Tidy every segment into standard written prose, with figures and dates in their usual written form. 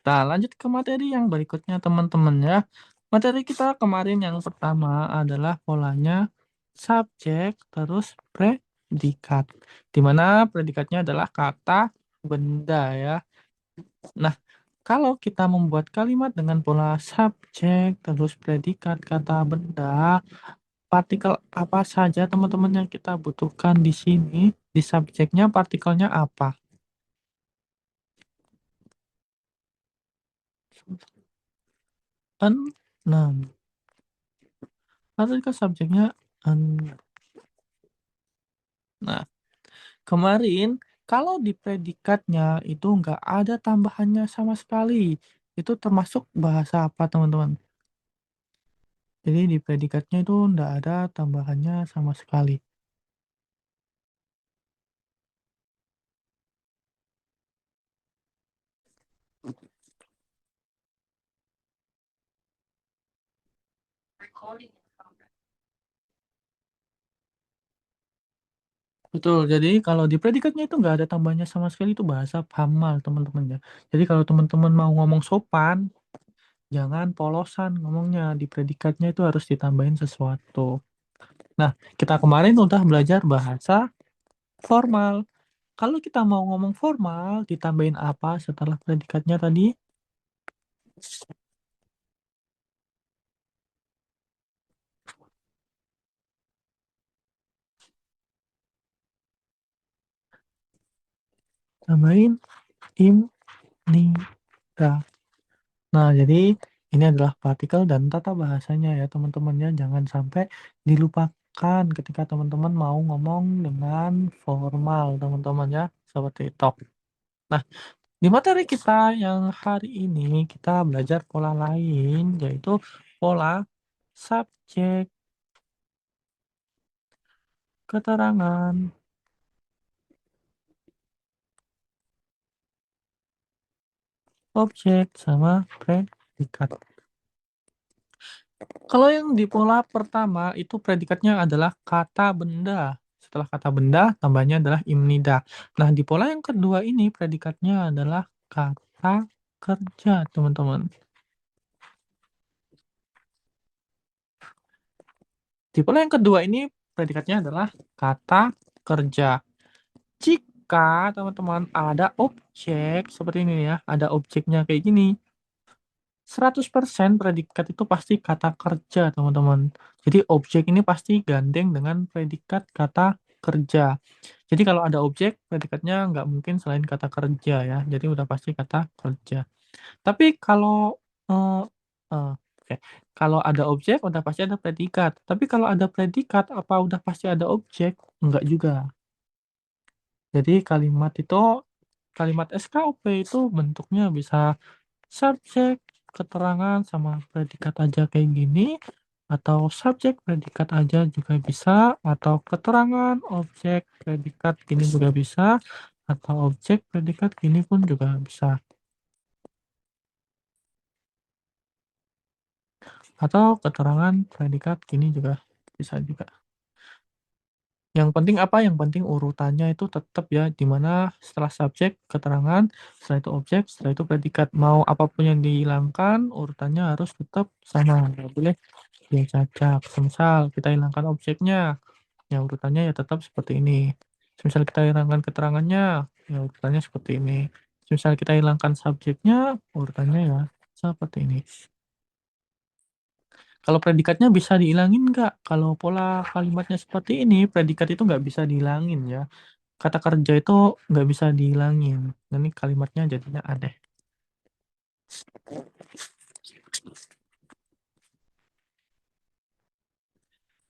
Kita lanjut ke materi yang berikutnya teman-teman ya. Materi kita kemarin yang pertama adalah polanya subjek terus predikat. Di mana predikatnya adalah kata benda ya. Nah, kalau kita membuat kalimat dengan pola subjek terus predikat kata benda, partikel apa saja teman-teman yang kita butuhkan di sini? Di subjeknya partikelnya apa? Enam. Partikel subjeknya enam. Nah, kemarin kalau di predikatnya itu nggak ada tambahannya sama sekali. Itu termasuk bahasa apa teman-teman? Jadi di predikatnya itu nggak ada tambahannya sama sekali. Betul, jadi kalau di predikatnya itu nggak ada tambahnya sama sekali itu bahasa formal teman-teman ya. Jadi kalau teman-teman mau ngomong sopan, jangan polosan ngomongnya. Di predikatnya itu harus ditambahin sesuatu. Nah, kita kemarin udah belajar bahasa formal. Kalau kita mau ngomong formal, ditambahin apa setelah predikatnya tadi? Tambahin im, ni, ra. Nah, jadi ini adalah partikel dan tata bahasanya ya teman-teman ya. Jangan sampai dilupakan ketika teman-teman mau ngomong dengan formal teman-teman ya. Seperti itu. Nah, di materi kita yang hari ini kita belajar pola lain yaitu pola subjek, keterangan, objek, sama predikat. Kalau yang di pola pertama itu predikatnya adalah kata benda. Setelah kata benda, tambahnya adalah imnida. Nah, di pola yang kedua ini predikatnya adalah kata kerja, teman-teman. Di pola yang kedua ini predikatnya adalah kata kerja. Jika teman-teman ada objek seperti ini ya, ada objeknya kayak gini, 100% predikat itu pasti kata kerja, teman-teman. Jadi objek ini pasti gandeng dengan predikat kata kerja. Jadi kalau ada objek, predikatnya nggak mungkin selain kata kerja ya. Jadi udah pasti kata kerja. Tapi kalau oke. Kalau ada objek, udah pasti ada predikat. Tapi kalau ada predikat, apa udah pasti ada objek? Enggak juga. Jadi kalimat SKOP itu bentuknya bisa subjek, keterangan, sama predikat aja kayak gini, atau subjek, predikat aja juga bisa, atau keterangan, objek, predikat gini juga bisa, atau objek, predikat gini pun juga bisa. Atau keterangan, predikat gini juga bisa juga. Yang penting apa? Yang penting urutannya itu tetap ya, di mana setelah subjek, keterangan, setelah itu objek, setelah itu predikat. Mau apapun yang dihilangkan, urutannya harus tetap sama. Nggak boleh diacak. Misal kita hilangkan objeknya, ya urutannya ya tetap seperti ini. Misal kita hilangkan keterangannya, ya urutannya seperti ini. Misal kita hilangkan subjeknya, urutannya ya seperti ini. Kalau predikatnya bisa dihilangin nggak? Kalau pola kalimatnya seperti ini, predikat itu nggak bisa dihilangin ya. Kata kerja itu nggak bisa dihilangin. Nanti kalimatnya jadinya aneh.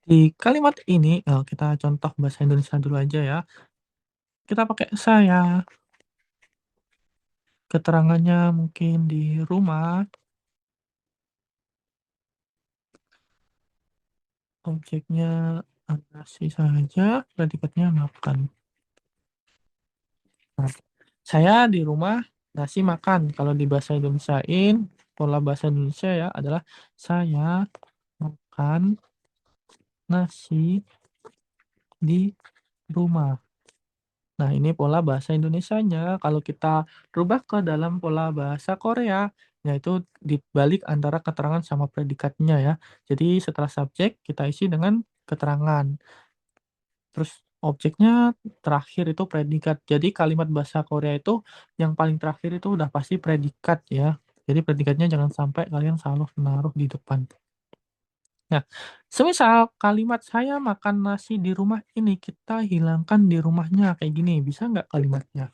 Di kalimat ini, kita contoh bahasa Indonesia dulu aja ya. Kita pakai saya. Keterangannya mungkin di rumah. Objeknya nasi saja, predikatnya makan. Nah, saya di rumah nasi makan. Kalau di bahasa Indonesiain, pola bahasa Indonesia ya adalah saya makan nasi di rumah. Nah, ini pola bahasa Indonesianya. Kalau kita rubah ke dalam pola bahasa Korea, yaitu dibalik antara keterangan sama predikatnya ya. Jadi setelah subjek kita isi dengan keterangan. Terus objeknya terakhir itu predikat. Jadi kalimat bahasa Korea itu yang paling terakhir itu udah pasti predikat ya. Jadi predikatnya jangan sampai kalian salah menaruh di depan. Nah, semisal kalimat saya makan nasi di rumah ini, kita hilangkan di rumahnya kayak gini, bisa nggak kalimatnya?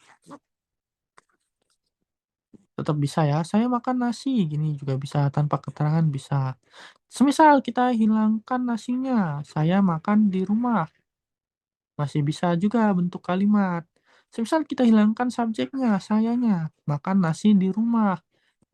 Tetap bisa ya, saya makan nasi, gini juga bisa, tanpa keterangan bisa. Semisal kita hilangkan nasinya, saya makan di rumah, masih bisa juga bentuk kalimat. Semisal kita hilangkan subjeknya, sayanya, makan nasi di rumah,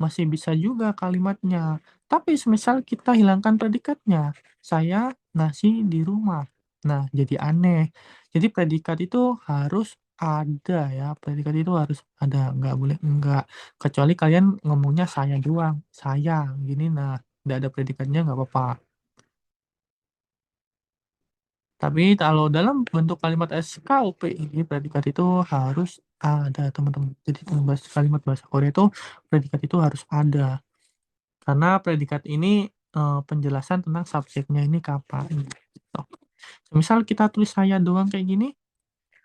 masih bisa juga kalimatnya. Tapi semisal kita hilangkan predikatnya, saya nasi di rumah. Nah, jadi aneh. Jadi predikat itu harus ada ya, predikat itu harus ada, nggak boleh enggak. Kecuali kalian ngomongnya saya doang, saya, gini, nah, nggak ada predikatnya nggak apa-apa. Tapi kalau dalam bentuk kalimat SKUP ini, predikat itu harus ada, teman-teman. Jadi dalam kalimat bahasa Korea itu, predikat itu harus ada. Karena predikat ini, penjelasan tentang subjeknya ini kapan, gitu. Misal kita tulis saya doang kayak gini,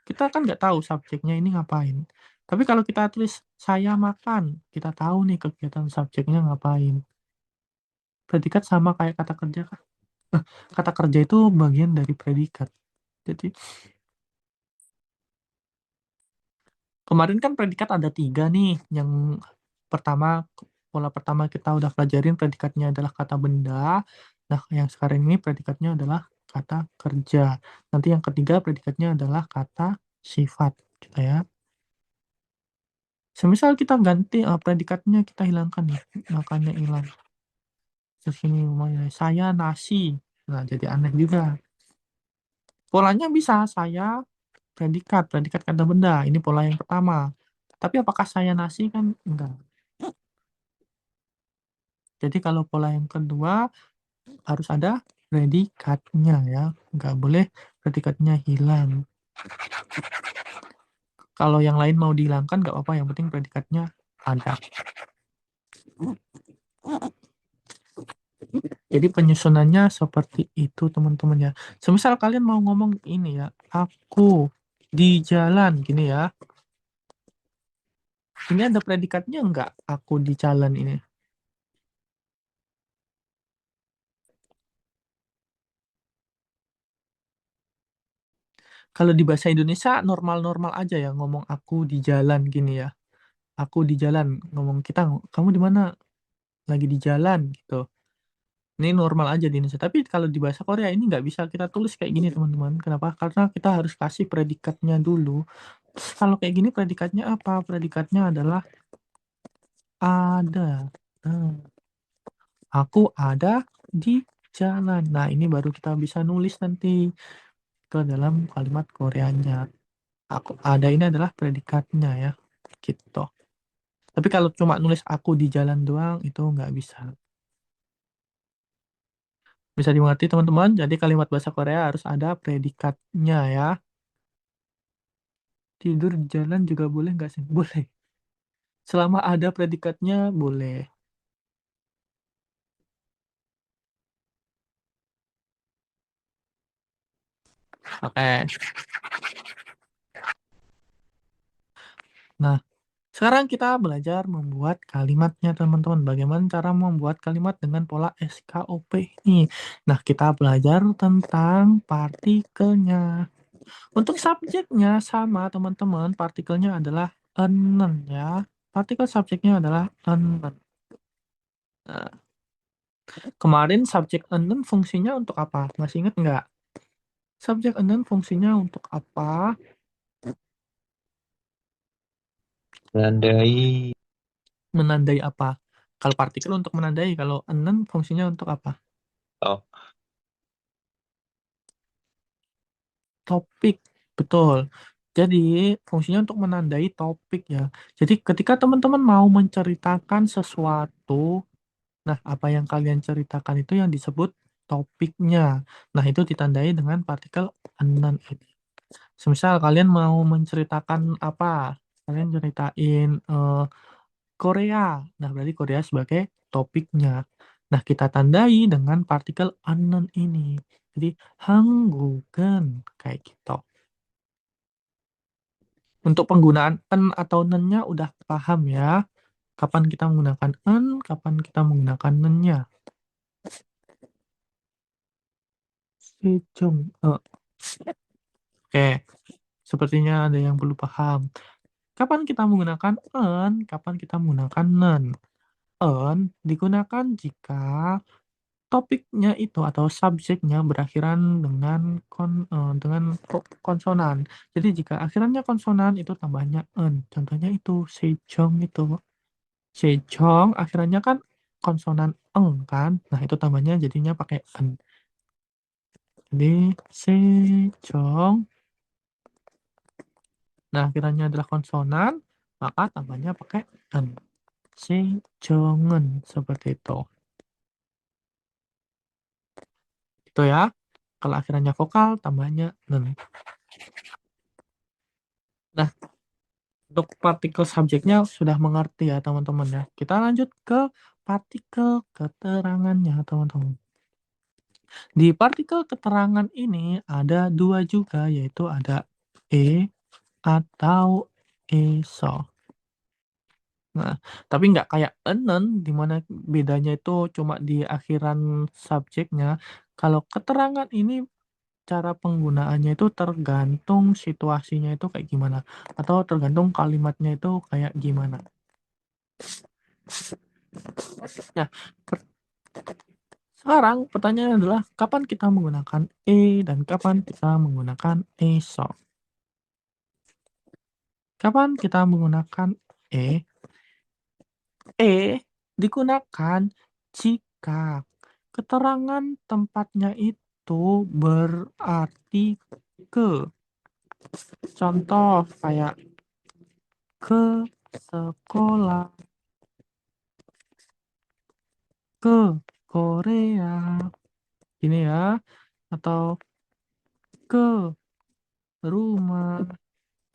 kita kan nggak tahu subjeknya ini ngapain. Tapi kalau kita tulis saya makan, kita tahu nih kegiatan subjeknya ngapain. Predikat sama kayak kata kerja kan. Kata kerja itu bagian dari predikat. Jadi kemarin kan predikat ada 3 nih, yang pertama, pola pertama kita udah pelajarin predikatnya adalah kata benda. Nah, yang sekarang ini predikatnya adalah kata kerja. Nanti yang ketiga predikatnya adalah kata sifat, gitu ya. Semisal kita ganti, predikatnya kita hilangkan nih, makanya hilang. Terus ini rumahnya, saya nasi. Nah, jadi aneh juga. Polanya bisa, saya predikat, predikat kata benda, ini pola yang pertama. Tapi apakah saya nasi kan enggak. Jadi kalau pola yang kedua harus ada predikatnya ya, nggak boleh predikatnya hilang. Kalau yang lain mau dihilangkan nggak apa-apa, yang penting predikatnya ada. Jadi penyusunannya seperti itu teman-teman ya. Semisal kalian mau ngomong ini ya, aku di jalan gini ya. Ini ada predikatnya nggak, aku di jalan ini? Kalau di bahasa Indonesia normal-normal aja ya ngomong aku di jalan gini ya. Aku di jalan, ngomong kita, kamu di mana? Lagi di jalan gitu. Ini normal aja di Indonesia. Tapi kalau di bahasa Korea ini nggak bisa kita tulis kayak gini teman-teman. Kenapa? Karena kita harus kasih predikatnya dulu. Terus kalau kayak gini predikatnya apa? Predikatnya adalah ada. Nah, aku ada di jalan. Nah, ini baru kita bisa nulis nanti ke dalam kalimat Koreanya. Aku ada ini adalah predikatnya ya. Gitu. Tapi kalau cuma nulis aku di jalan doang itu nggak bisa. Bisa dimengerti teman-teman? Jadi kalimat bahasa Korea harus ada predikatnya ya. Tidur di jalan juga boleh nggak sih? Boleh. Selama ada predikatnya boleh. Oke. Nah, sekarang kita belajar membuat kalimatnya teman-teman. Bagaimana cara membuat kalimat dengan pola SKOP ini. Nah, kita belajar tentang partikelnya. Untuk subjeknya sama teman-teman. Partikelnya adalah enen ya. Partikel subjeknya adalah enen. Nah, kemarin subjek enen fungsinya untuk apa? Masih ingat nggak? Subjek enen fungsinya untuk apa? Menandai. Menandai apa? Kalau partikel untuk menandai, kalau enen fungsinya untuk apa? Oh, Topik, betul. Jadi fungsinya untuk menandai topik ya. Jadi ketika teman-teman mau menceritakan sesuatu, nah apa yang kalian ceritakan itu yang disebut topiknya. Nah itu ditandai dengan partikel enen ini. Semisal kalian mau menceritakan apa? Kalian ceritain Korea. Nah, berarti Korea sebagai topiknya. Nah, kita tandai dengan partikel anen ini. Jadi, hanggugen kayak gitu. Untuk penggunaan en atau nennya udah paham ya. Kapan kita menggunakan en, kapan kita menggunakan nennya. Sejong. Oke, sepertinya ada yang belum paham. Kapan kita menggunakan en, kapan kita menggunakan nen. En digunakan jika topiknya itu atau subjeknya berakhiran dengan konsonan. Jadi jika akhirannya konsonan itu tambahnya en. Contohnya itu sejong itu. Sejong akhirannya kan konsonan eng kan. Nah, itu tambahnya jadinya pakai en. Jadi sejong. Nah, akhirannya adalah konsonan, maka tambahnya pakai en. Sejongen seperti itu. Itu ya. Kalau akhirannya vokal tambahnya nen. Nah, untuk partikel subjeknya sudah mengerti ya teman-teman ya. Kita lanjut ke partikel keterangannya teman-teman. Di partikel keterangan ini ada dua juga, yaitu ada e atau eso. Nah, tapi nggak kayak enen, di mana bedanya itu cuma di akhiran subjeknya. Kalau keterangan ini cara penggunaannya itu tergantung situasinya itu kayak gimana, atau tergantung kalimatnya itu kayak gimana. Nah, sekarang pertanyaannya adalah kapan kita menggunakan dan kapan kita menggunakan esok. Kapan kita menggunakan e? Digunakan jika keterangan tempatnya itu berarti ke. Contoh kayak ke sekolah, ke Korea, ini ya, atau ke rumah.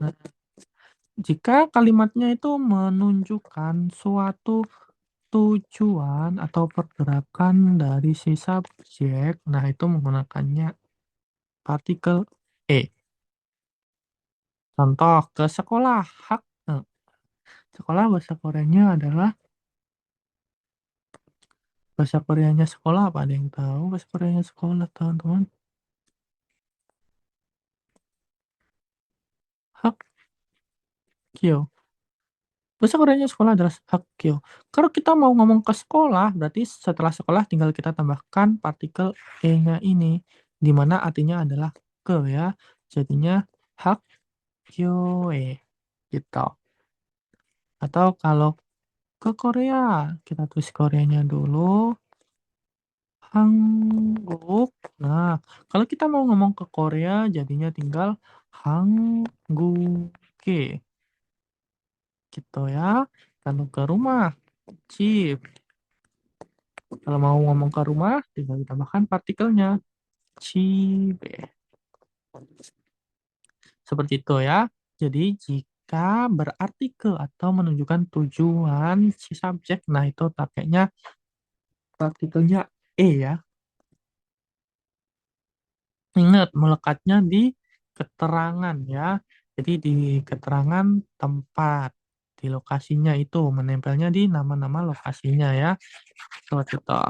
Nah, jika kalimatnya itu menunjukkan suatu tujuan atau pergerakan dari si subjek, nah itu menggunakannya partikel e. Contoh ke sekolah, hak. Sekolah bahasa Koreanya adalah bahasa Koreanya sekolah apa ada yang tahu bahasa Koreanya sekolah teman-teman? Hak kyo. Bahasa Koreanya sekolah adalah Hakkyo. Kalau kita mau ngomong ke sekolah, berarti setelah sekolah tinggal kita tambahkan partikel e-nya ini, di mana artinya adalah ke ya. Jadinya Hakkyoe gitu. Atau kalau ke Korea, kita tulis Koreanya dulu, Hangguk. Nah, kalau kita mau ngomong ke Korea, jadinya tinggal Hangguke gitu ya. Kalau ke rumah, Cip. Kalau mau ngomong ke rumah, tinggal ditambahkan partikelnya. Cibe. Seperti itu ya. Jadi jika berartikel atau menunjukkan tujuan si subjek, nah itu pakainya partikelnya ya. Ingat, melekatnya di keterangan ya. Jadi di keterangan tempat, di lokasinya itu, menempelnya di nama-nama lokasinya ya. Seperti itu.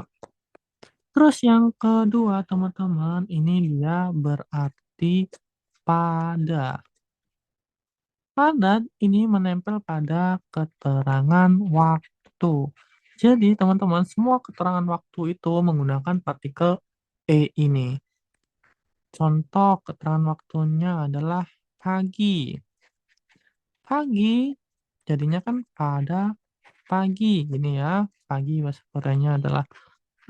Terus yang kedua, teman-teman, ini dia berarti pada. Pada ini menempel pada keterangan waktu. Jadi, teman-teman, semua keterangan waktu itu menggunakan partikel ini. Contoh keterangan waktunya adalah pagi. Pagi, jadinya kan pada pagi. Gini ya, pagi bahasa Koreanya adalah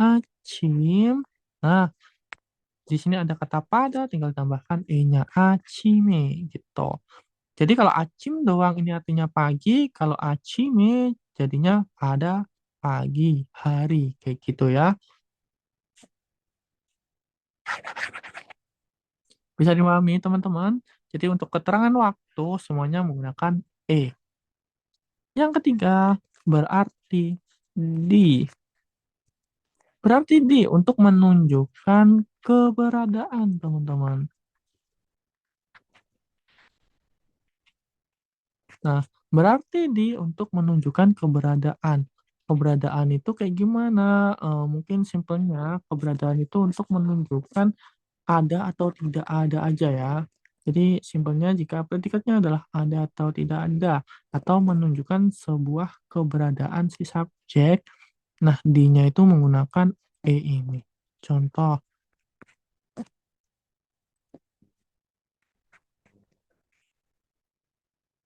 achim. Nah, di sini ada kata pada, tinggal tambahkan e-nya achime gitu. Jadi kalau acim doang ini artinya pagi, kalau achime jadinya pada pagi hari kayak gitu ya. Bisa dimahami teman-teman? Jadi untuk keterangan waktu semuanya menggunakan E. Yang ketiga, berarti di. Berarti di untuk menunjukkan keberadaan, teman-teman. Nah, berarti di untuk menunjukkan keberadaan. Keberadaan itu kayak gimana? Mungkin simpelnya keberadaan itu untuk menunjukkan ada atau tidak ada aja ya. Jadi simpelnya jika predikatnya adalah ada atau tidak ada atau menunjukkan sebuah keberadaan si subjek, nah di-nya itu menggunakan E ini. Contoh,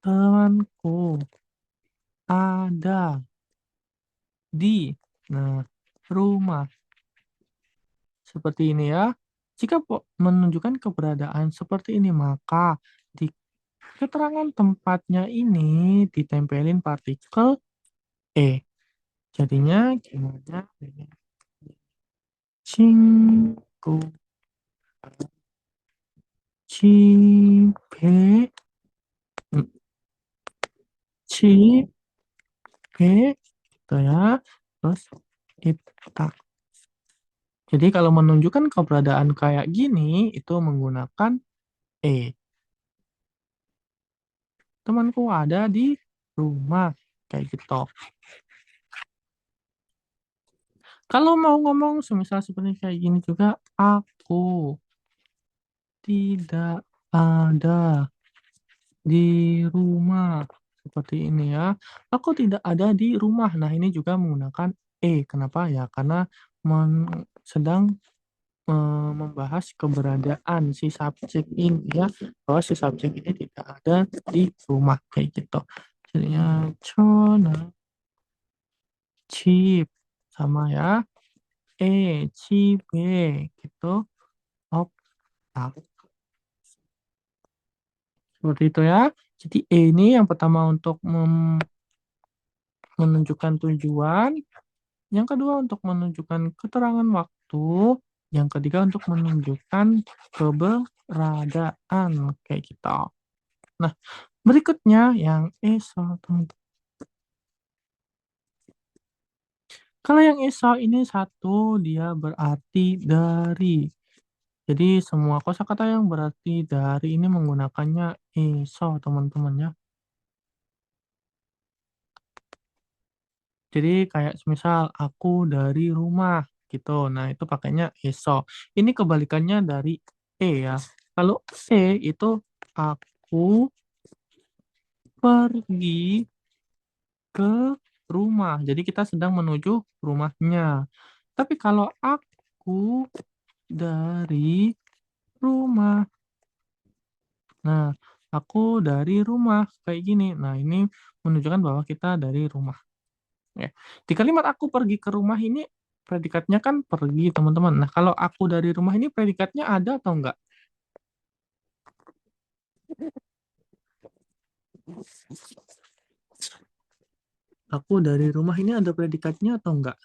temanku ada di, nah, rumah. Seperti ini ya. Jika menunjukkan keberadaan seperti ini, maka di keterangan tempatnya ini ditempelin partikel E. Jadinya gimana? 친구, 집에, 음, 집에, gitu ya. Terus 있다. Jadi kalau menunjukkan keberadaan kayak gini, itu menggunakan E. Temanku ada di rumah. Kayak gitu. Kalau mau ngomong semisal seperti kayak gini juga, aku tidak ada di rumah. Seperti ini ya. Aku tidak ada di rumah. Nah, ini juga menggunakan E. Kenapa ya? Karena sedang membahas keberadaan si subjek ini ya. Bahwa si subjek ini tidak ada di rumah. Kayak gitu. Jadinya 전화, 집 sama ya. 집에 gitu. 없다. Seperti itu ya. Jadi E ini yang pertama untuk menunjukkan tujuan, yang kedua untuk menunjukkan keterangan waktu, yang ketiga untuk menunjukkan keberadaan kayak gitu. Nah, berikutnya yang ESO, teman-teman. Kalau yang ESO ini satu, dia berarti dari. Jadi semua kosakata yang berarti dari ini menggunakannya ESO, teman-teman ya. Jadi kayak semisal aku dari rumah gitu. Nah, itu pakainya eso. Ini kebalikannya dari E ya. Kalau E itu aku pergi ke rumah. Jadi kita sedang menuju rumahnya. Tapi kalau aku dari rumah. Nah, aku dari rumah kayak gini. Nah, ini menunjukkan bahwa kita dari rumah. Ya. Di kalimat aku pergi ke rumah ini predikatnya kan pergi, teman-teman. Nah, kalau aku dari rumah ini predikatnya ada atau enggak? Aku dari rumah ini ada predikatnya atau enggak?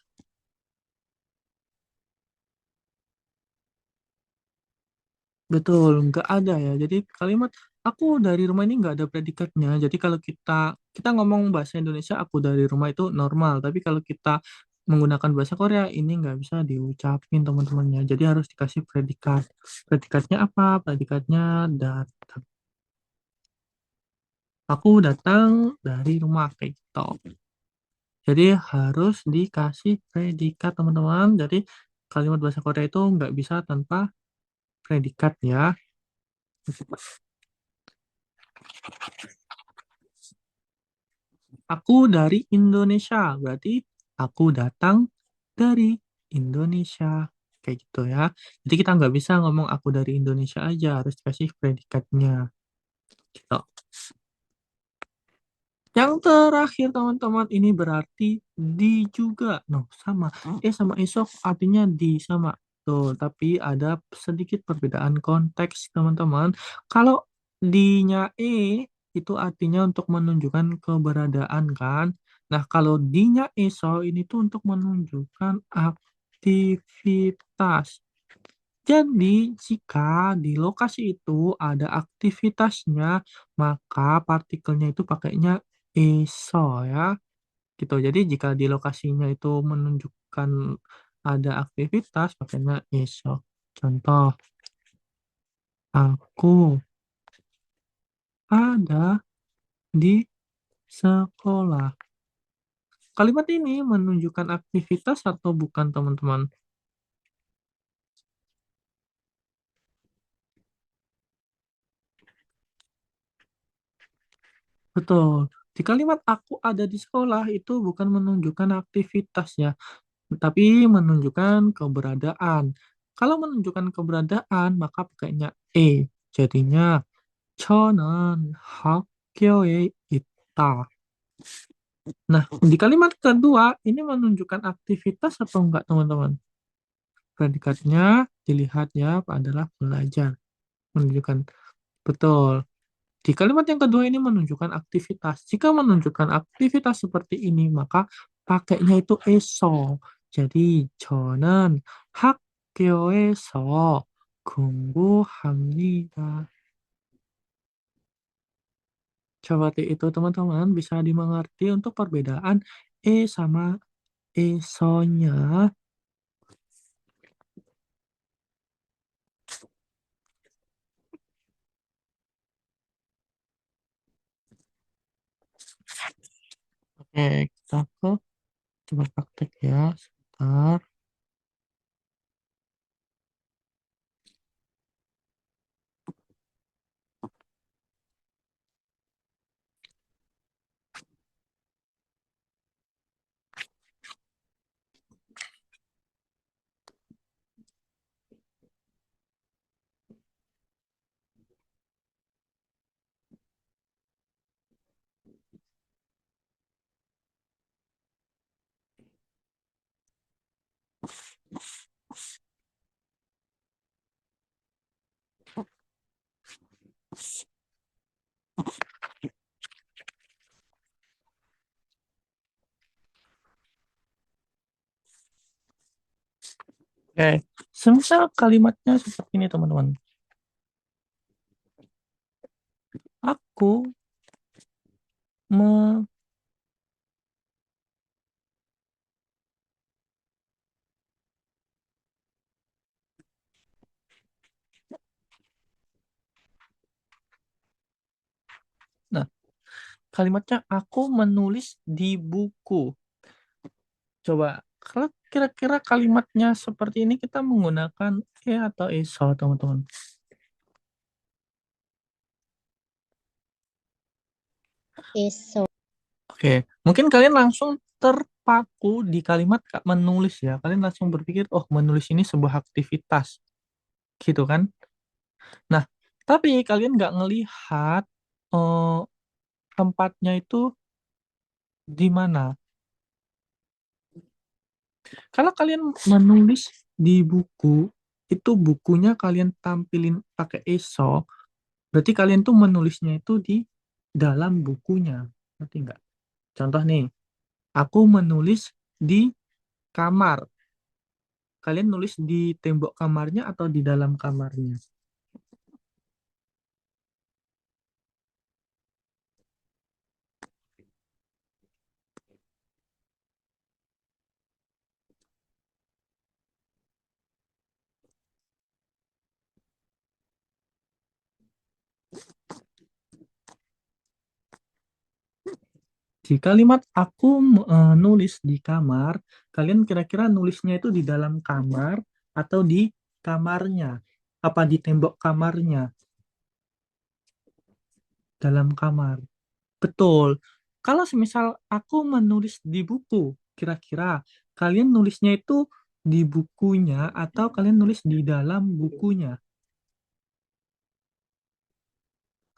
Betul, enggak ada ya. Jadi kalimat aku dari rumah ini enggak ada predikatnya. Jadi kalau kita kita ngomong bahasa Indonesia aku dari rumah itu normal, tapi kalau kita menggunakan bahasa Korea ini enggak bisa diucapin teman-temannya. Jadi harus dikasih predikat. Predikatnya apa? Predikatnya datang. Aku datang dari rumah kayak gitu. Jadi harus dikasih predikat teman-teman. Jadi kalimat bahasa Korea itu nggak bisa tanpa predikat ya. Aku dari Indonesia, berarti aku datang dari Indonesia. Kayak gitu ya. Jadi kita nggak bisa ngomong aku dari Indonesia aja, harus dikasih predikatnya. Gitu. Yang terakhir teman-teman ini berarti di juga. No, sama. Sama esok artinya di sama. Tuh, tapi ada sedikit perbedaan konteks teman-teman. Kalau di-nya itu artinya untuk menunjukkan keberadaan kan. Nah, kalau di-nya esok ini tuh untuk menunjukkan aktivitas. Jadi, jika di lokasi itu ada aktivitasnya, maka partikelnya itu pakainya ESO ya. Gitu. Jadi, jika di lokasinya itu menunjukkan ada aktivitas, pakainya ESO. Contoh, aku ada di sekolah. Kalimat ini menunjukkan aktivitas atau bukan, teman-teman? Betul. Di kalimat aku ada di sekolah itu bukan menunjukkan aktivitas ya, tapi menunjukkan keberadaan. Kalau menunjukkan keberadaan, maka pakainya E. Jadinya, 저는 학교에 있다. Nah, di kalimat kedua, ini menunjukkan aktivitas atau enggak, teman-teman? Predikatnya dilihat ya adalah belajar. Menunjukkan. Betul. Di kalimat yang kedua ini menunjukkan aktivitas. Jika menunjukkan aktivitas seperti ini, maka pakainya itu eso. Jadi, 저는 학교에서 공부합니다. Seperti itu, teman-teman. Bisa dimengerti untuk perbedaan sama esonya. Oke, kita coba praktek ya. Sebentar. Oke, semisal kalimatnya seperti ini, teman-teman. Aku me... Nah, kalimatnya aku menulis di buku. Coba, kalau kira-kira kalimatnya seperti ini kita menggunakan atau eso, teman-teman. Eso. Oke, mungkin kalian langsung terpaku di kalimat menulis ya. Kalian langsung berpikir, oh menulis ini sebuah aktivitas, gitu kan? Nah, tapi kalian nggak ngelihat eh, tempatnya itu di mana. Kalau kalian menulis di buku, itu bukunya kalian tampilin pakai eso, berarti kalian tuh menulisnya itu di dalam bukunya. Ngerti nggak? Contoh nih, aku menulis di kamar. Kalian nulis di tembok kamarnya atau di dalam kamarnya? Di kalimat aku nulis di kamar, kalian kira-kira nulisnya itu di dalam kamar atau di kamarnya? Apa di tembok kamarnya? Dalam kamar. Betul. Kalau semisal aku menulis di buku, kira-kira kalian nulisnya itu di bukunya atau kalian nulis di dalam bukunya?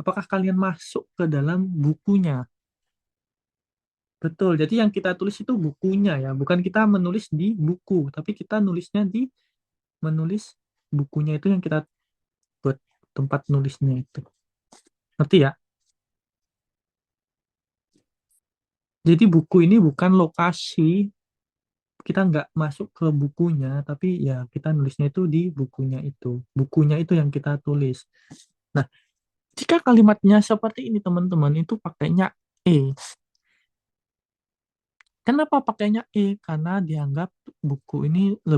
Apakah kalian masuk ke dalam bukunya? Betul. Jadi yang kita tulis itu bukunya ya, bukan kita menulis di buku, tapi kita nulisnya di menulis bukunya itu yang kita buat tempat nulisnya itu. Ngerti ya? Jadi buku ini bukan lokasi kita nggak masuk ke bukunya, tapi ya kita nulisnya itu di bukunya itu. Bukunya itu yang kita tulis. Nah, jika kalimatnya seperti ini teman-teman, itu pakainya E. Kenapa pakainya E? Karena dianggap buku ini eh,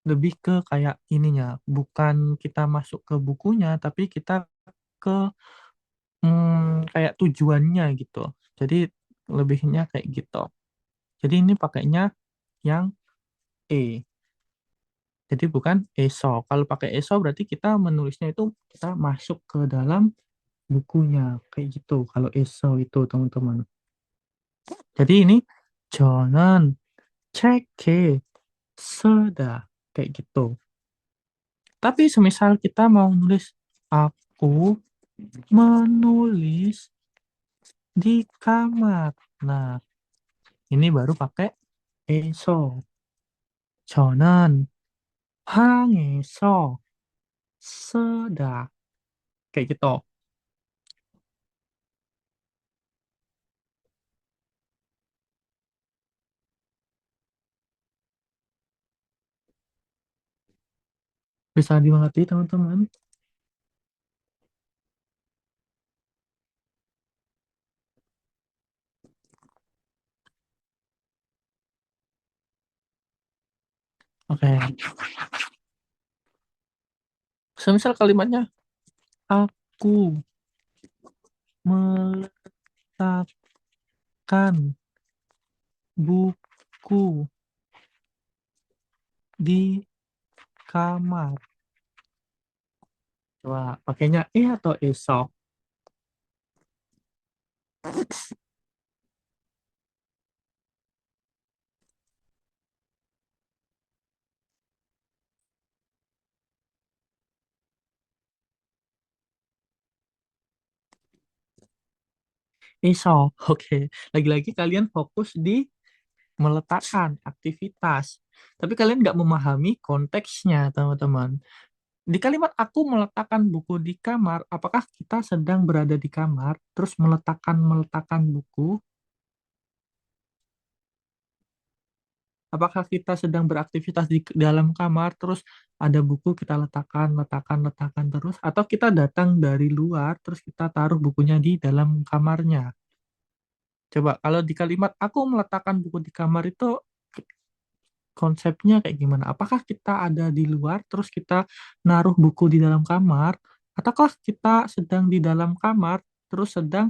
lebih ke kayak ininya, bukan kita masuk ke bukunya, tapi kita ke kayak tujuannya gitu. Jadi lebihnya kayak gitu. Jadi ini pakainya yang E. Jadi bukan ESO. Kalau pakai ESO berarti kita menulisnya itu kita masuk ke dalam bukunya. Kayak gitu kalau ESO itu teman-teman. Jadi ini 저는 책에 쓰다. Kayak gitu. Tapi semisal kita mau nulis aku menulis di kamar. Nah, ini baru pakai ESO. 저는 방에서 쓰다. Kayak gitu. Bisa dimengerti teman-teman? Oke. Semisal kalimatnya aku meletakkan buku di kamar. Coba pakainya atau esok? Esok. Oke. Lagi-lagi kalian fokus di meletakkan aktivitas. Tapi kalian nggak memahami konteksnya, teman-teman. Di kalimat aku meletakkan buku di kamar, apakah kita sedang berada di kamar, terus meletakkan buku? Apakah kita sedang beraktivitas di dalam kamar, terus ada buku kita letakkan terus, atau kita datang dari luar, terus kita taruh bukunya di dalam kamarnya? Coba kalau di kalimat aku meletakkan buku di kamar itu konsepnya kayak gimana? Apakah kita ada di luar, terus kita naruh buku di dalam kamar, ataukah kita sedang di dalam kamar, terus sedang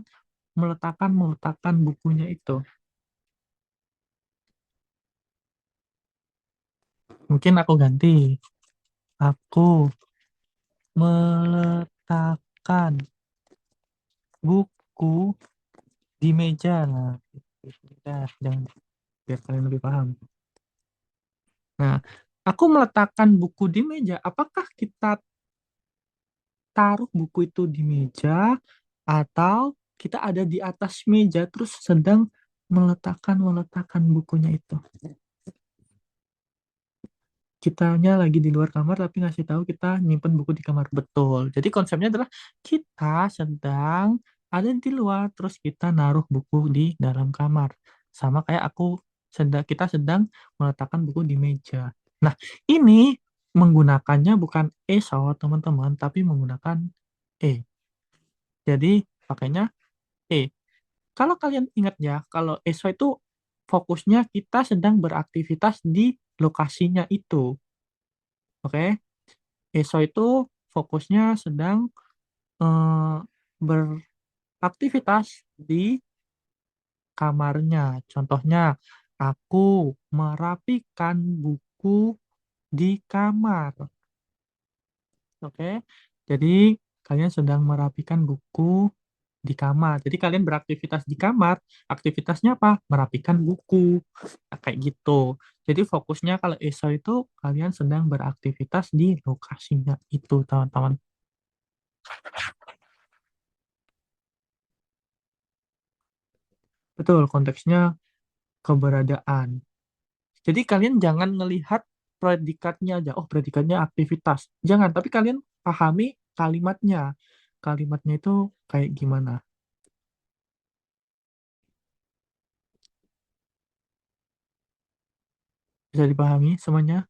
meletakkan bukunya itu? Mungkin aku ganti. Aku meletakkan buku di meja. Nah, udah, jangan biar kalian lebih paham. Nah, aku meletakkan buku di meja. Apakah kita taruh buku itu di meja atau kita ada di atas meja terus sedang meletakkan bukunya itu? Kitanya lagi di luar kamar tapi ngasih tahu kita nyimpen buku di kamar. Betul. Jadi konsepnya adalah kita sedang ada di luar terus kita naruh buku di dalam kamar. Sama kayak kita sedang meletakkan buku di meja. Nah, ini menggunakannya bukan ESO, teman-teman, tapi menggunakan E. Jadi pakainya E. Kalau kalian ingat ya, kalau ESO itu fokusnya kita sedang beraktivitas di lokasinya itu. Oke? ESO itu fokusnya sedang eh, beraktivitas di kamarnya. Contohnya, aku merapikan buku di kamar. Oke, jadi kalian sedang merapikan buku di kamar. Jadi kalian beraktivitas di kamar, aktivitasnya apa? Merapikan buku. Nah, kayak gitu. Jadi fokusnya kalau ESO itu kalian sedang beraktivitas di lokasinya itu, teman-teman. Betul, konteksnya keberadaan. Jadi kalian jangan melihat. predikatnya aja. Oh, predikatnya aktivitas. Jangan, tapi kalian pahami kalimatnya. Kalimatnya itu kayak gimana? Bisa dipahami semuanya?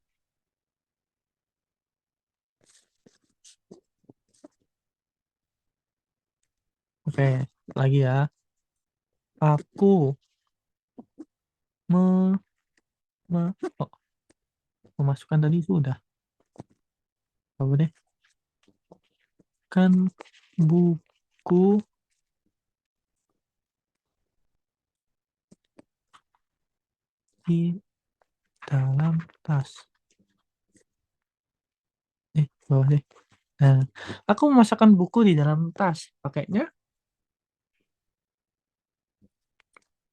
Oke, lagi ya. Aku me, oh, memasukkan tadi sudah. Apa deh? Kan buku di dalam tas. Bawah deh. Nah, aku memasukkan buku di dalam tas. Pakainya.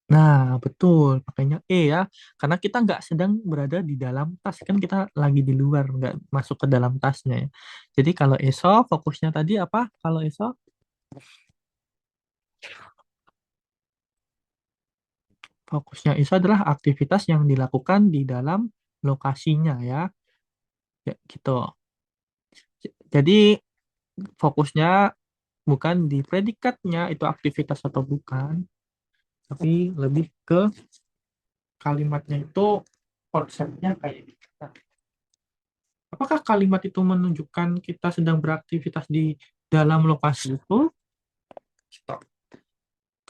Nah, betul. Pakainya ya. Karena kita nggak sedang berada di dalam tas. Kan kita lagi di luar, nggak masuk ke dalam tasnya ya. Jadi kalau ESO, fokusnya tadi apa? Kalau ESO, fokusnya ESO adalah aktivitas yang dilakukan di dalam lokasinya ya. Ya, gitu. Jadi fokusnya bukan di predikatnya itu aktivitas atau bukan, tapi lebih ke kalimatnya itu konsepnya kayak gitu. Nah, apakah kalimat itu menunjukkan kita sedang beraktivitas di dalam lokasi itu? Stop.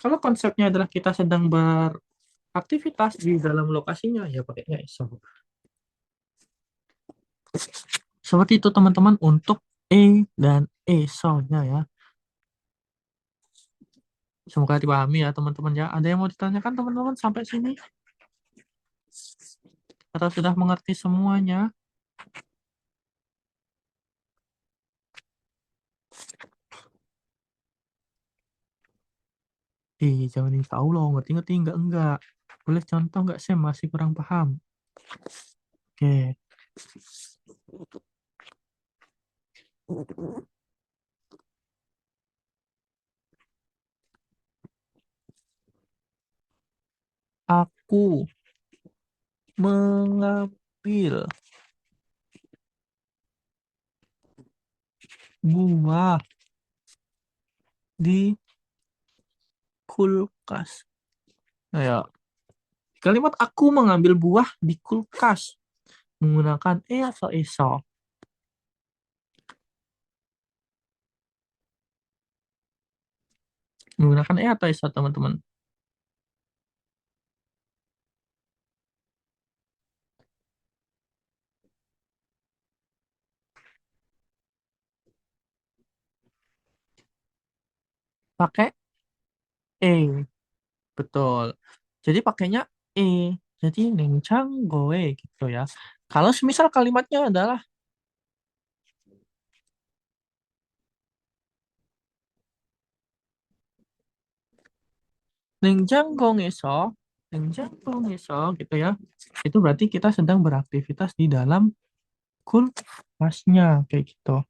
Kalau konsepnya adalah kita sedang beraktivitas di dalam lokasinya, ya pakainya iso. Seperti itu teman-teman untuk dan eso-nya ya. Semoga dipahami ya teman-teman ya. Ada yang mau ditanyakan teman-teman sampai sini? Atau sudah mengerti semuanya? Jangan insya Allah, ngerti-ngerti enggak. Boleh contoh nggak, Sam? Masih kurang paham. Oke, aku mengambil buah di kulkas. Ayo, kalimat aku mengambil buah di kulkas menggunakan atau eso. Menggunakan atau eso, teman-teman. Pakai betul. Jadi pakainya e. Jadi nencang goe gitu ya. Kalau semisal kalimatnya adalah nengjang gong eso gitu ya. Itu berarti kita sedang beraktivitas di dalam kulkasnya kayak gitu.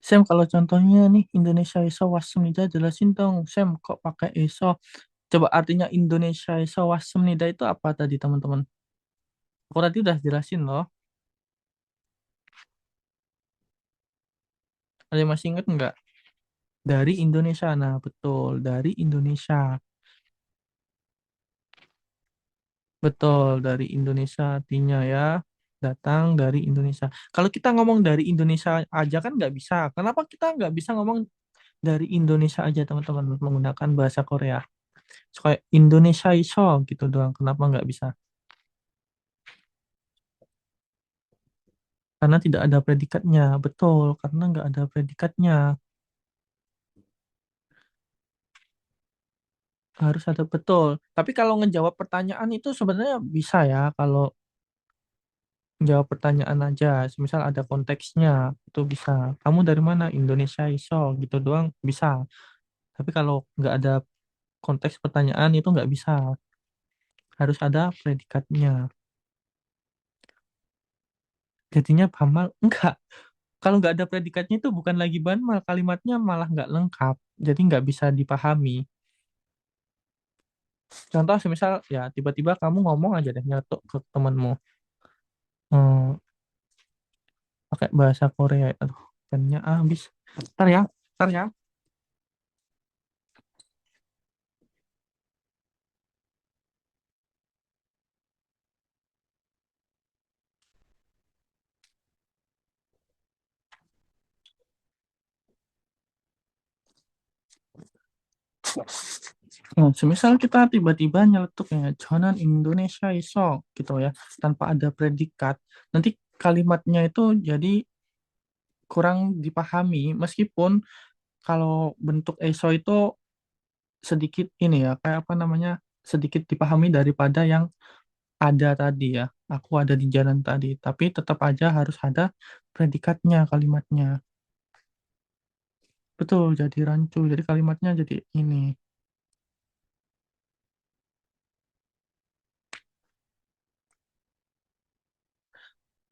Sam, kalau contohnya nih Indonesia iso wassemida jelasin dong. Sam, kok pakai iso? Coba artinya Indonesia iso wassemida itu apa tadi teman-teman? Aku tadi udah jelasin loh. Ada yang masih inget nggak? Dari Indonesia. Nah, betul. Dari Indonesia. Betul. Dari Indonesia artinya ya. Datang dari Indonesia. Kalau kita ngomong dari Indonesia aja kan nggak bisa. Kenapa kita nggak bisa ngomong dari Indonesia aja teman-teman menggunakan bahasa Korea? So, kayak Indonesia iso gitu doang. Kenapa nggak bisa? Karena tidak ada predikatnya. Betul. Karena nggak ada predikatnya. Harus ada betul. Tapi kalau ngejawab pertanyaan itu sebenarnya bisa ya. Kalau jawab pertanyaan aja, misal ada konteksnya, itu bisa. Kamu dari mana? Indonesia iso, gitu doang bisa. Tapi kalau nggak ada konteks pertanyaan itu nggak bisa. Harus ada predikatnya. Jadinya Bamal enggak. Kalau nggak ada predikatnya itu bukan lagi Banmal, kalimatnya malah nggak lengkap. Jadi nggak bisa dipahami. Contoh semisal ya tiba-tiba kamu ngomong aja deh nyatuk ke temanmu. Hmm, pakai bahasa Korea. Aduh, pennya habis. Ntar ya, ntar ya. Nah, semisal kita tiba-tiba nyeletuk ya, Jonan Indonesia iso gitu ya, tanpa ada predikat, nanti kalimatnya itu jadi kurang dipahami, meskipun kalau bentuk iso itu sedikit ini ya, kayak apa namanya, sedikit dipahami daripada yang ada tadi ya, aku ada di jalan tadi, tapi tetap aja harus ada predikatnya kalimatnya. Betul, jadi rancu, jadi kalimatnya jadi ini.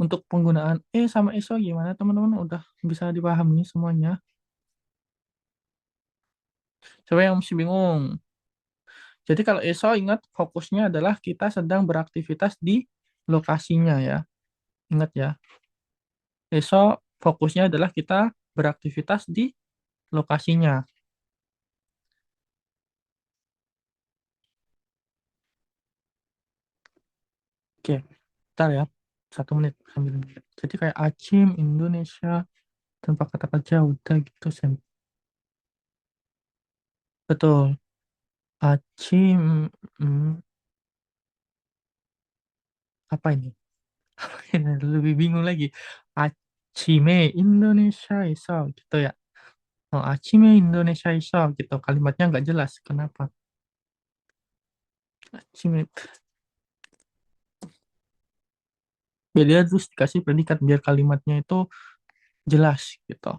Untuk penggunaan sama iso gimana teman-teman udah bisa dipahami semuanya? Coba yang masih bingung. Jadi kalau ESO ingat fokusnya adalah kita sedang beraktivitas di lokasinya ya. Ingat ya. ESO fokusnya adalah kita beraktivitas di lokasinya. Oke, bentar ya. 1 menit sambil mikir. Jadi kayak Acim Indonesia tanpa kata kerja udah gitu betul. Acim apa ini? Ini lebih bingung lagi. Acime Indonesia iso gitu ya. Oh, Acime Indonesia iso gitu. Kalimatnya nggak jelas. Kenapa? Acime. Biar dia terus dikasih predikat biar kalimatnya itu jelas gitu.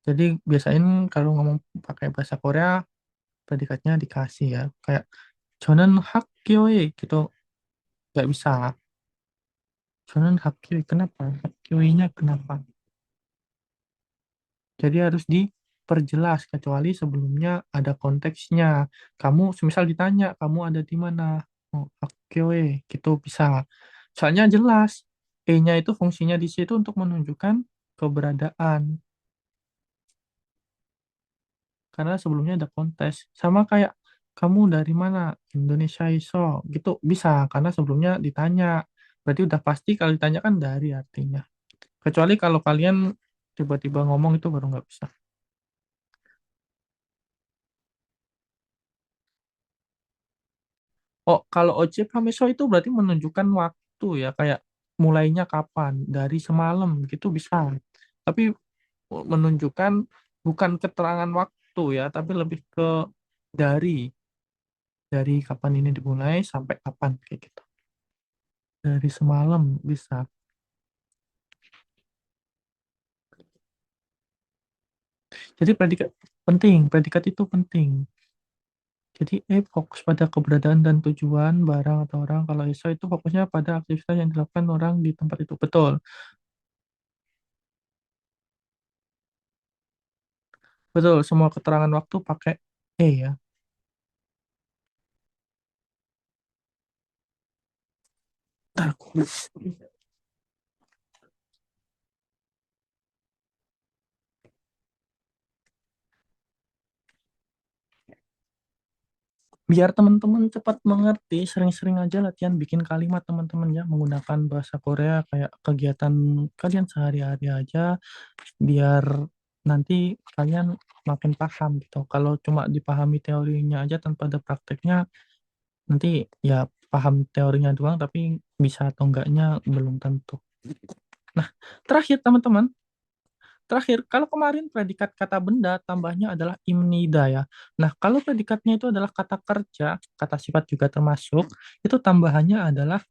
Jadi biasain kalau ngomong pakai bahasa Korea predikatnya dikasih ya. Kayak Jonan Hakkyoe gitu. Nggak bisa. Jonan Hakkyoe. Kenapa? Hakkyoe-nya kenapa? Jadi harus diperjelas kecuali sebelumnya ada konteksnya. Kamu semisal ditanya, kamu ada di mana? Oh, Hakkyoe gitu bisa. Soalnya jelas. E-nya itu fungsinya di situ untuk menunjukkan keberadaan. Karena sebelumnya ada kontes. Sama kayak kamu dari mana? Indonesia iso gitu bisa karena sebelumnya ditanya. Berarti udah pasti kalau ditanya kan dari artinya. Kecuali kalau kalian tiba-tiba ngomong itu baru nggak bisa. Oh, kalau ojek Hameso itu berarti menunjukkan waktu ya, kayak mulainya kapan, dari semalam gitu bisa. Tapi menunjukkan bukan keterangan waktu ya, tapi lebih ke dari dari kapan ini dimulai sampai kapan kayak gitu. Dari semalam bisa. Jadi predikat penting, predikat itu penting. Jadi fokus pada keberadaan dan tujuan barang atau orang. Kalau ISO itu fokusnya pada aktivitas yang dilakukan orang di tempat itu. Betul. Betul, semua keterangan waktu pakai ya. Ntar aku- Biar teman-teman cepat mengerti, sering-sering aja latihan bikin kalimat teman-teman ya menggunakan bahasa Korea kayak kegiatan kalian sehari-hari aja biar nanti kalian makin paham gitu. Kalau cuma dipahami teorinya aja tanpa ada prakteknya, nanti ya paham teorinya doang tapi bisa atau enggaknya belum tentu. Nah, terakhir teman-teman, Terakhir, kalau kemarin predikat kata benda tambahnya adalah imnida ya. Nah, kalau predikatnya itu adalah kata kerja, kata sifat juga termasuk, itu tambahannya adalah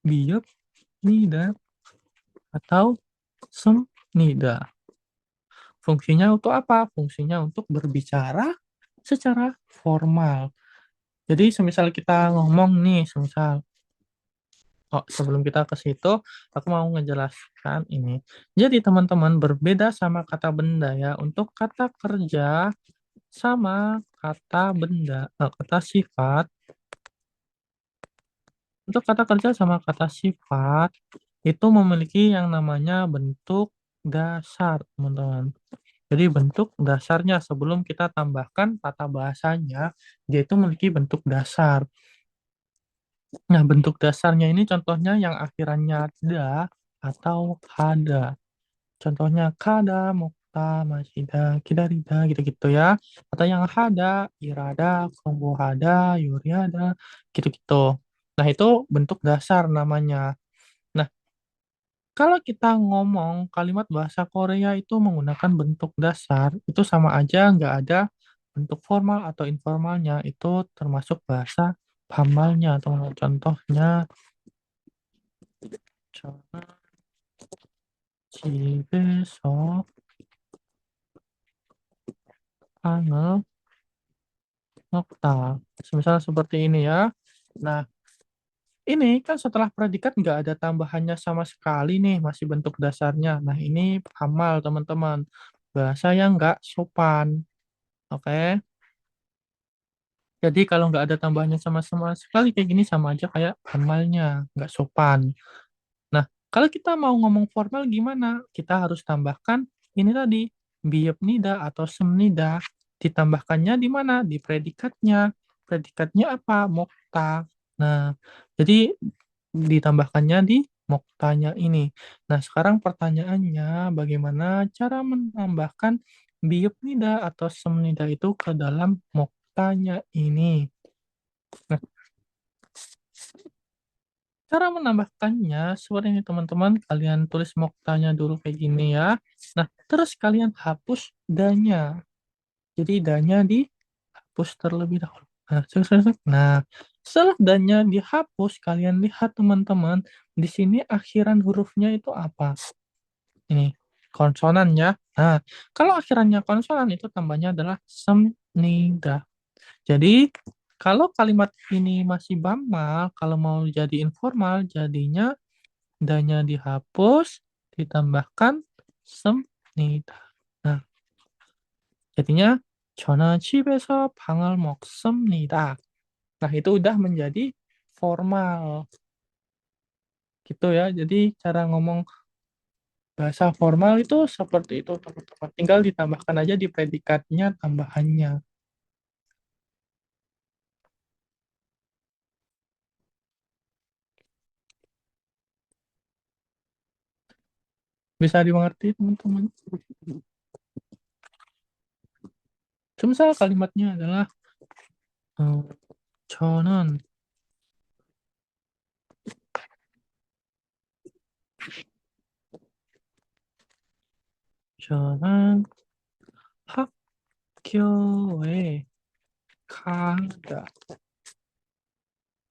biop, nida, atau semnida. Fungsinya untuk apa? Fungsinya untuk berbicara secara formal. Jadi, semisal kita ngomong nih, semisal, oh, sebelum kita ke situ, aku mau ngejelaskan ini. Jadi, teman-teman, berbeda sama kata benda ya. Untuk kata kerja sama kata benda, kata sifat. Untuk kata kerja sama kata sifat, itu memiliki yang namanya bentuk dasar, teman-teman. Jadi bentuk dasarnya sebelum kita tambahkan tata bahasanya, dia itu memiliki bentuk dasar. Nah, bentuk dasarnya ini contohnya yang akhirannya da atau hada. Contohnya kada, mokta, masida, kidarida, gitu-gitu ya. Atau yang hada, irada, kombohada, yuriada, gitu-gitu. Nah, itu bentuk dasar namanya. Nah, kalau kita ngomong kalimat bahasa Korea itu menggunakan bentuk dasar, itu sama aja nggak ada bentuk formal atau informalnya, itu termasuk bahasa formalnya. Atau contohnya, 저는 집에서 빵을 먹다. Semisal seperti ini ya. Nah, ini kan setelah predikat nggak ada tambahannya sama sekali nih, masih bentuk dasarnya. Nah, ini amal teman-teman. Bahasa yang nggak sopan. Oke. Jadi kalau nggak ada tambahannya sama-sama sekali kayak gini sama aja kayak amalnya, nggak sopan. Nah, kalau kita mau ngomong formal gimana? Kita harus tambahkan ini tadi, biopnida atau semnida. Ditambahkannya di mana? Di predikatnya. Predikatnya apa? Mokta. Nah, jadi ditambahkannya di moktanya ini. Nah, sekarang pertanyaannya bagaimana cara menambahkan biopnida atau semnida itu ke dalam moktanya ini? Nah, cara menambahkannya seperti ini teman-teman, kalian tulis moktanya dulu kayak gini ya. Nah, terus kalian hapus danya. Jadi danya dihapus terlebih dahulu. Nah, cek, cek, cek. Nah, setelah danya dihapus, kalian lihat teman-teman, di sini akhiran hurufnya itu apa? Ini konsonan ya. Nah, kalau akhirannya konsonan itu tambahnya adalah semnida. Jadi, kalau kalimat ini masih bamal, kalau mau jadi informal, jadinya danya dihapus, ditambahkan 습니다. Nah, jadinya 저는 집에서 방을 먹습니다. Nah, itu udah menjadi formal. Gitu ya. Jadi cara ngomong bahasa formal itu seperti itu, teman-teman. Tinggal ditambahkan aja di predikatnya tambahannya. Bisa dimengerti, teman-teman. Semisal kalimatnya adalah eh, 저는 저는 학교에 가다.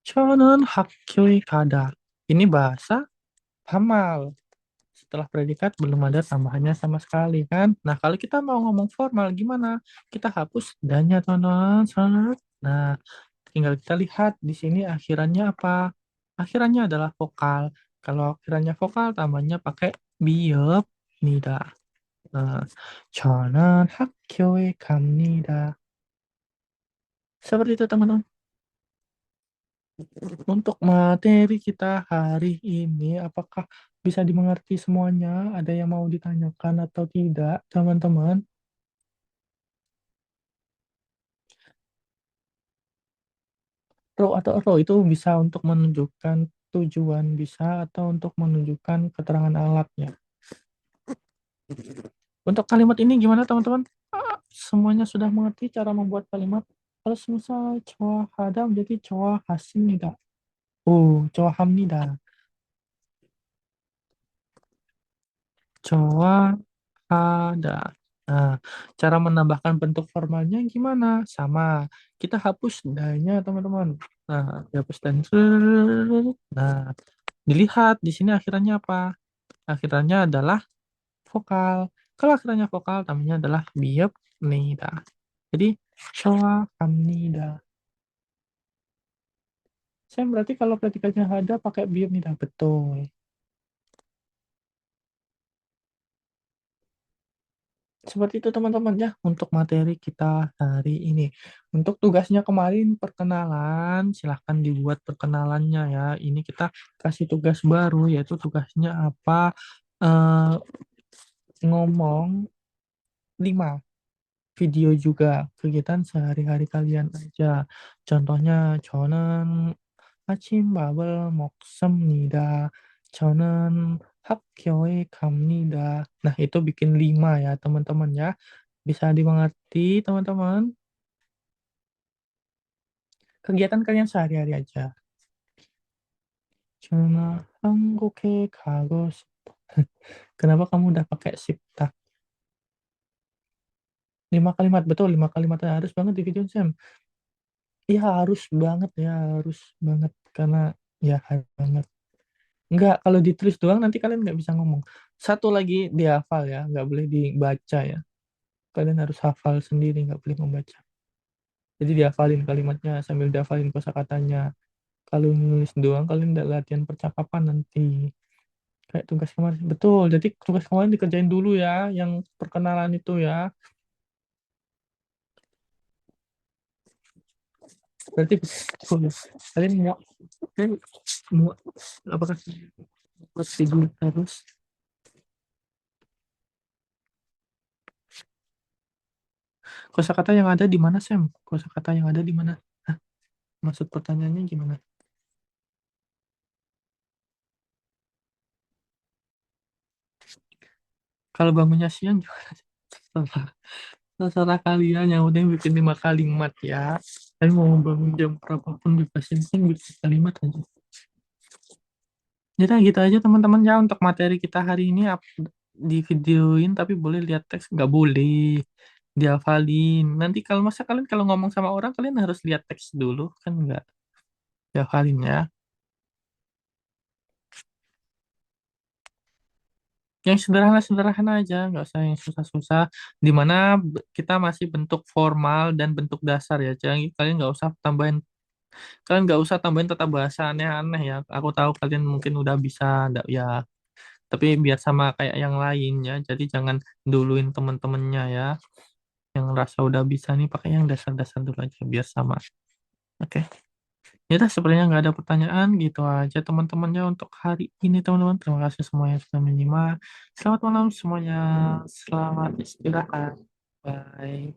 저는 학교에 가다. Ini bahasa formal. Setelah predikat belum ada tambahannya sama sekali kan. Nah, kalau kita mau ngomong formal gimana? Kita hapus danya teman-teman. Nah, tinggal kita lihat di sini akhirannya apa. Akhirannya adalah vokal. Kalau akhirannya vokal tambahnya pakai biop nida. Nah, 저는 학교에 갑니다. Seperti itu teman-teman. Untuk materi kita hari ini, apakah bisa dimengerti semuanya? Ada yang mau ditanyakan atau tidak, teman-teman? Row atau row itu bisa untuk menunjukkan tujuan, bisa atau untuk menunjukkan keterangan alatnya. Untuk kalimat ini gimana, teman-teman? Semuanya sudah mengerti cara membuat kalimat? Kalau misal 좋아하다 menjadi 좋아하십니다. 좋아합니다. 좋아 ada. Nah, cara menambahkan bentuk formalnya gimana? Sama, kita hapus da-nya, teman-teman. Nah, dihapus dan nah, dilihat di sini akhirannya apa? Akhirannya adalah vokal. Kalau akhirannya vokal, namanya adalah biopnida. Jadi, shoakamnida. Saya berarti kalau predikatnya ada pakai biopnida. Betul. Seperti itu teman-teman ya untuk materi kita hari ini. Untuk tugasnya kemarin perkenalan, silahkan dibuat perkenalannya ya. Ini kita kasih tugas baru yaitu tugasnya apa? Eh, ngomong 5 video juga kegiatan sehari-hari kalian aja. Contohnya 저는 아침밥을 먹습니다. 저는 학교에 갑니다. Nah, itu bikin 5 ya, teman-teman ya. Bisa dimengerti, teman-teman? Kegiatan kalian sehari-hari aja. 저는 한국에 가고 싶어. Kenapa kamu udah pakai sipta? 5 kalimat, betul. 5 kalimat harus banget di video Sam. Iya harus banget ya, harus banget. Karena ya harus banget. Enggak, kalau ditulis doang nanti kalian nggak bisa ngomong. Satu lagi dihafal ya, nggak boleh dibaca ya. Kalian harus hafal sendiri, nggak boleh membaca. Jadi dihafalin kalimatnya sambil dihafalin kosakatanya. Kalau nulis doang, kalian nggak latihan percakapan nanti. Kayak tugas kemarin. Betul, jadi tugas kemarin dikerjain dulu ya, yang perkenalan itu ya. Berarti betul. Kalian kalian mau apakah buat tidur terus? Kosakata yang ada di mana, Sam? Kosakata yang ada di mana? Hah, maksud pertanyaannya gimana? Kalau bangunnya siang juga terserah, terserah kalian. Yang penting bikin 5 kalimat ya. Kalian mau bangun jam berapapun bebas, yang penting bikin kalimat aja. Jadi gitu aja teman-teman ya untuk materi kita hari ini di videoin tapi boleh lihat teks nggak boleh dihafalin. Nanti kalau masa kalian kalau ngomong sama orang kalian harus lihat teks dulu kan nggak dihafalin ya. Yang sederhana-sederhana aja, nggak usah yang susah-susah. Dimana kita masih bentuk formal dan bentuk dasar ya. Jadi kalian nggak usah tambahin tata bahasa aneh-aneh ya. Aku tahu kalian mungkin udah bisa, nggak ya. Tapi biar sama kayak yang lain ya. Jadi jangan duluin temen-temennya ya. Yang rasa udah bisa nih pakai yang dasar-dasar dulu aja biar sama. Oke. Ya udah sepertinya nggak ada pertanyaan gitu aja teman-temannya untuk hari ini teman-teman. Terima kasih semuanya sudah menyimak. Selamat malam semuanya. Selamat istirahat. Bye.